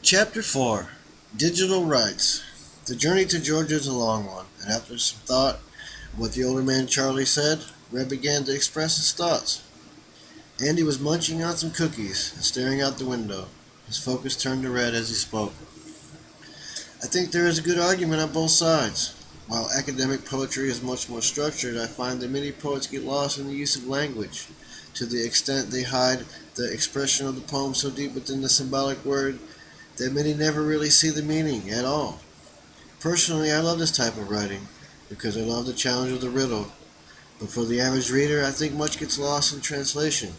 Chapter 4 Digital Rights. The journey to Georgia is a long one, and after some thought of what the older man Charlie said, Red began to express his thoughts. Andy was munching on some cookies and staring out the window. His focus turned to Red as he spoke. I think there is a good argument on both sides. While academic poetry is much more structured, I find that many poets get lost in the use of language, to the extent they hide the expression of the poem so deep within the symbolic word that many never really see the meaning at all. Personally, I love this type of writing because I love the challenge of the riddle, but for the average reader, I think much gets lost in translation.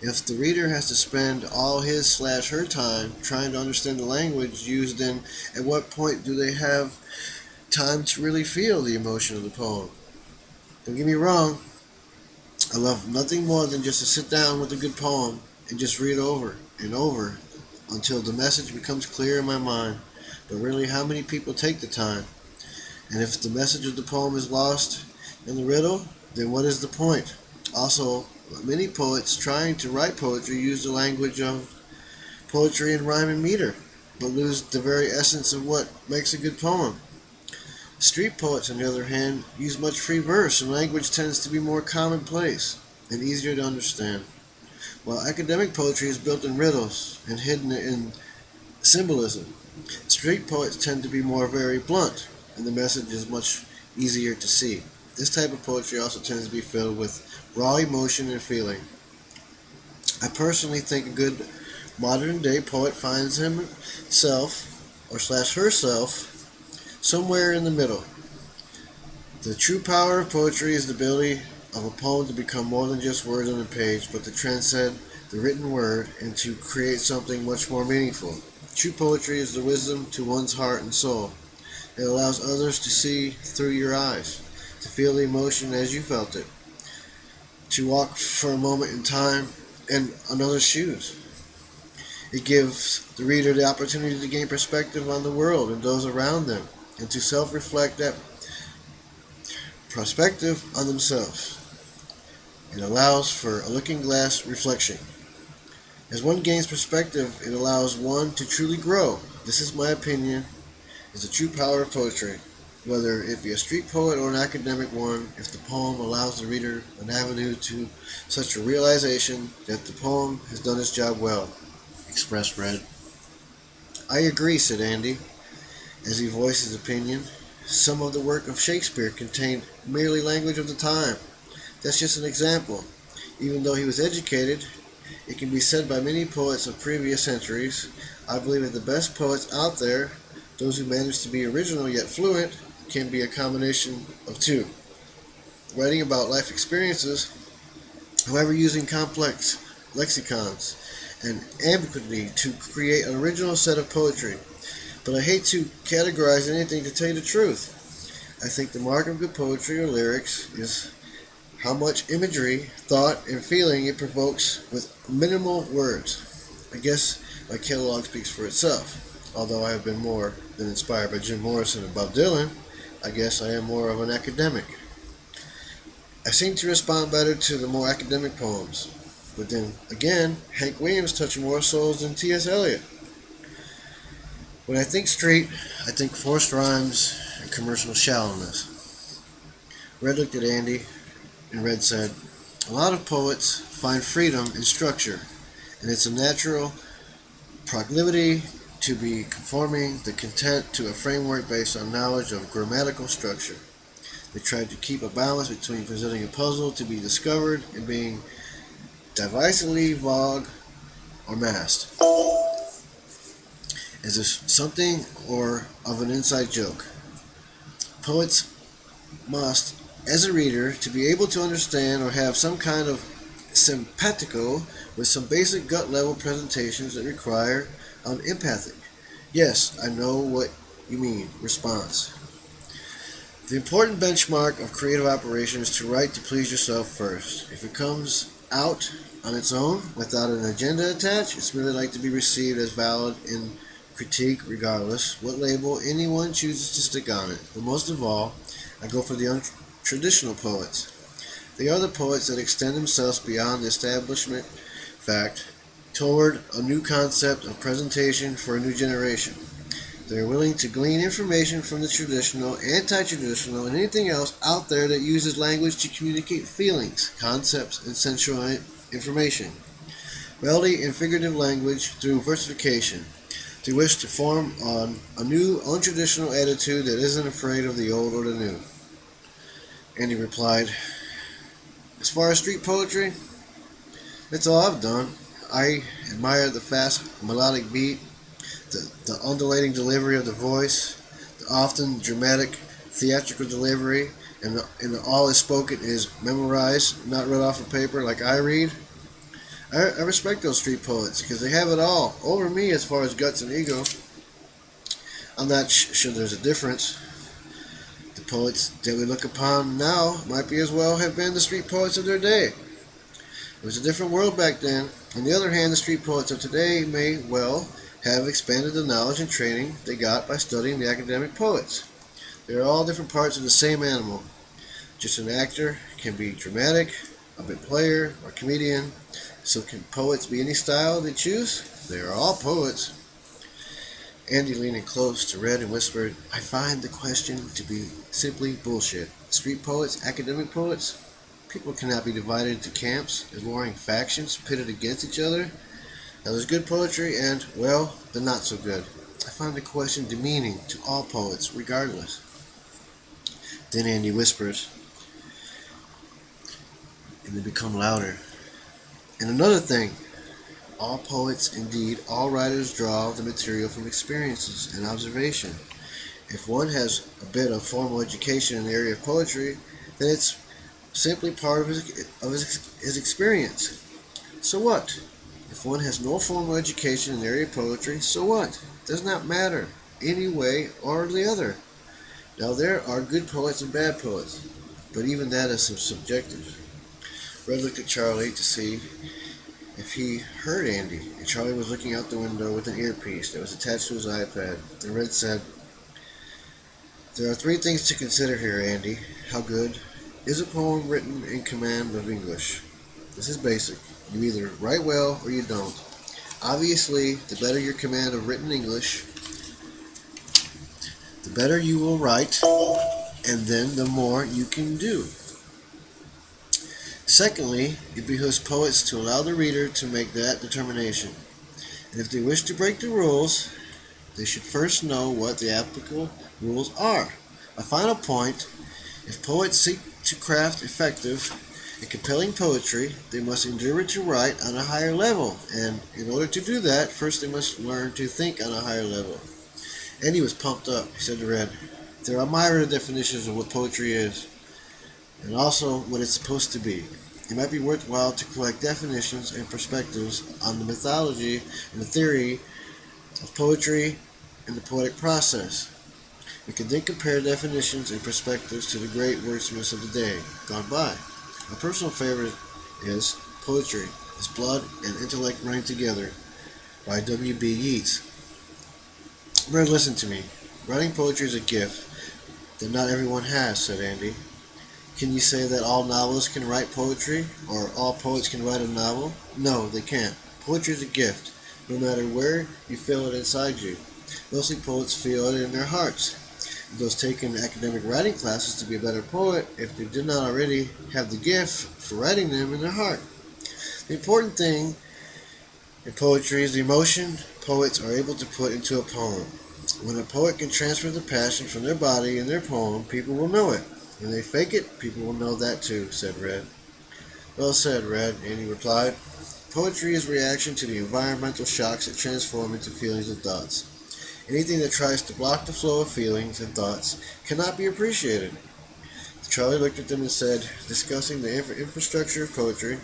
If the reader has to spend all his/her time trying to understand the language used, then at what point do they have time to really feel the emotion of the poem? Don't get me wrong, I love nothing more than just to sit down with a good poem and just read over and over until the message becomes clear in my mind. But really, how many people take the time? And if the message of the poem is lost in the riddle, then what is the point? Also, many poets trying to write poetry use the language of poetry in rhyme and meter, but lose the very essence of what makes a good poem. Street poets, on the other hand, use much free verse, and language tends to be more commonplace and easier to understand. While academic poetry is built in riddles and hidden in symbolism, street poets tend to be more very blunt, and the message is much easier to see. This type of poetry also tends to be filled with raw emotion and feeling. I personally think a good modern-day poet finds himself or/slash herself somewhere in the middle. The true power of poetry is the ability of a poem to become more than just words on a page, but to transcend the written word and to create something much more meaningful. True poetry is the wisdom to one's heart and soul. It allows others to see through your eyes, to feel the emotion as you felt it, to walk for a moment in time in another's shoes. It gives the reader the opportunity to gain perspective on the world and those around them, and to self-reflect that perspective on themselves. It allows for a looking-glass reflection. As one gains perspective, it allows one to truly grow. This is my opinion, is the true power of poetry. Whether it be a street poet or an academic one, if the poem allows the reader an avenue to such a realization that the poem has done its job well, expressed Red. I agree, said Andy, as he voiced his opinion. Some of the work of Shakespeare contained merely language of the time. That's just an example. Even though he was educated, it can be said by many poets of previous centuries. I believe that the best poets out there, those who manage to be original yet fluent, can be a combination of two. Writing about life experiences, however, using complex lexicons and ambiguity to create an original set of poetry. But I hate to categorize anything, to tell you the truth. I think the mark of good poetry or lyrics is how much imagery, thought, and feeling it provokes with minimal words. I guess my catalog speaks for itself. Although I have been more than inspired by Jim Morrison and Bob Dylan, I guess I am more of an academic. I seem to respond better to the more academic poems. But then again, Hank Williams touched more souls than T.S. Eliot. When I think street, I think forced rhymes and commercial shallowness. Red looked at Andy, and Red said, a lot of poets find freedom in structure, and it's a natural proclivity to be conforming the content to a framework based on knowledge of grammatical structure. They try to keep a balance between presenting a puzzle to be discovered and being divisively vague or masked, as if something or of an inside joke. Poets must, as a reader, to be able to understand or have some kind of simpatico with some basic gut level presentations that require an empathic, yes, I know what you mean, response. The important benchmark of creative operation is to write to please yourself first. If it comes out on its own without an agenda attached, it's merely like to be received as valid in critique regardless what label anyone chooses to stick on it. But most of all, I go for the untraditional poets. They are the poets that extend themselves beyond the establishment fact toward a new concept of presentation for a new generation. They are willing to glean information from the traditional, anti-traditional, and anything else out there that uses language to communicate feelings, concepts, and sensual information. Melody and figurative language through versification. They wish to form on a new, untraditional attitude that isn't afraid of the old or the new. And he replied, as far as street poetry, that's all I've done. I admire the fast melodic beat, the undulating delivery of the voice, the often dramatic theatrical delivery, and all is spoken is memorized, not read off of paper like I read. I respect those street poets because they have it all over me as far as guts and ego. I'm not sure there's a difference. The poets that we look upon now might be as well have been the street poets of their day. It was a different world back then. On the other hand, the street poets of today may well have expanded the knowledge and training they got by studying the academic poets. They are all different parts of the same animal. Just an actor can be dramatic, a bit player, or comedian. So can poets be any style they choose? They are all poets. Andy leaned in close to Red and whispered, I find the question to be simply bullshit. Street poets, academic poets? People cannot be divided into camps as warring factions pitted against each other. Now there's good poetry and, well, the not so good. I find the question demeaning to all poets, regardless. Then Andy whispers, and they become louder. And another thing, all poets, indeed, all writers draw the material from experiences and observation. If one has a bit of formal education in the area of poetry, then it's simply part of his experience. So what? If one has no formal education in the area of poetry, so what? It does not matter, any way or the other. Now there are good poets and bad poets, but even that is subjective. Red looked at Charlie to see if he heard Andy, and Charlie was looking out the window with an earpiece that was attached to his iPad. And Red said, there are three things to consider here, Andy. How good is a poem written in command of English? This is basic. You either write well or you don't. Obviously, the better your command of written English, the better you will write, and then the more you can do. Secondly, it behooves poets to allow the reader to make that determination. And if they wish to break the rules, they should first know what the applicable rules are. A final point, if poets seek to craft effective and compelling poetry, they must endure to write on a higher level. And in order to do that, first they must learn to think on a higher level. And he was pumped up. He said to Red, there are myriad definitions of what poetry is, and also what it's supposed to be. It might be worthwhile to collect definitions and perspectives on the mythology and the theory of poetry and the poetic process. We can then compare definitions and perspectives to the great wordsmiths of the day gone by. My personal favorite is Poetry is Blood and Intellect Running Together by W.B. Yeats. Red, listen to me. Writing poetry is a gift that not everyone has, said Andy. Can you say that all novelists can write poetry, or all poets can write a novel? No, they can't. Poetry is a gift, no matter where you feel it inside you. Mostly poets feel it in their hearts. Those taking academic writing classes to be a better poet, if they did not already have the gift for writing them in their heart. The important thing in poetry is the emotion poets are able to put into a poem. When a poet can transfer the passion from their body in their poem, people will know it. When they fake it, people will know that too, said Red. Well said, Red, Andy replied. Poetry is reaction to the environmental shocks that transform into feelings and thoughts. Anything that tries to block the flow of feelings and thoughts cannot be appreciated. Charlie looked at them and said, discussing the infrastructure of poetry,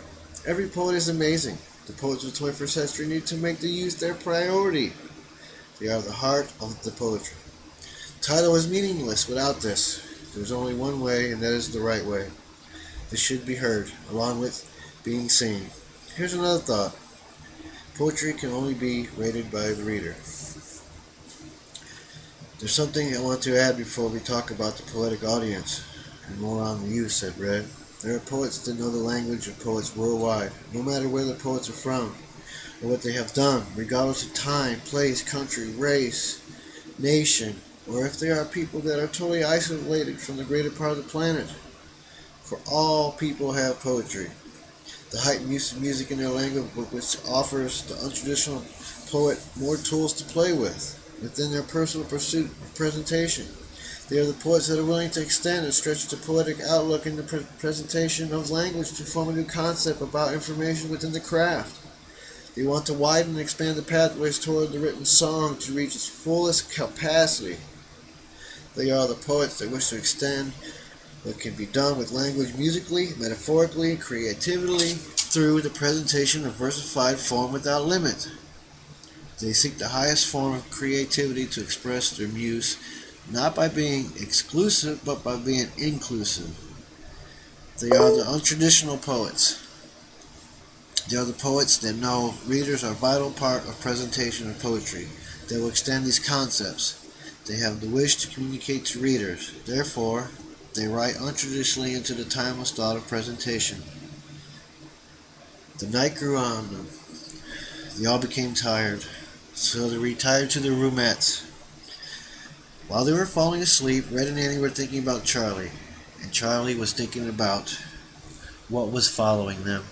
every poet is amazing. The poets of the 21st century need to make the youth their priority. They are the heart of the poetry. The title is meaningless without this. There's only one way, and that is the right way. This should be heard, along with being seen. Here's another thought. Poetry can only be rated by the reader. There's something I want to add before we talk about the poetic audience, and more on you, said Red. There are poets that know the language of poets worldwide, no matter where the poets are from. or what they have done, regardless of time, place, country, race, nation, or if they are people that are totally isolated from the greater part of the planet. For all people have poetry. The heightened use of music in their language, which offers the untraditional poet more tools to play with within their personal pursuit of presentation. They are the poets that are willing to extend and stretch the poetic outlook in the presentation of language to form a new concept about information within the craft. They want to widen and expand the pathways toward the written song to reach its fullest capacity. They are the poets that wish to extend what can be done with language musically, metaphorically, creatively, through the presentation of versified form without limit. They seek the highest form of creativity to express their muse, not by being exclusive, but by being inclusive. They are the untraditional poets. They are the poets that know readers are a vital part of presentation of poetry. They will extend these concepts. They have the wish to communicate to readers. Therefore, they write untraditionally into the timeless thought of presentation. The night grew on them. They all became tired, so they retired to their roomettes. While they were falling asleep, Red and Annie were thinking about Charlie, and Charlie was thinking about what was following them.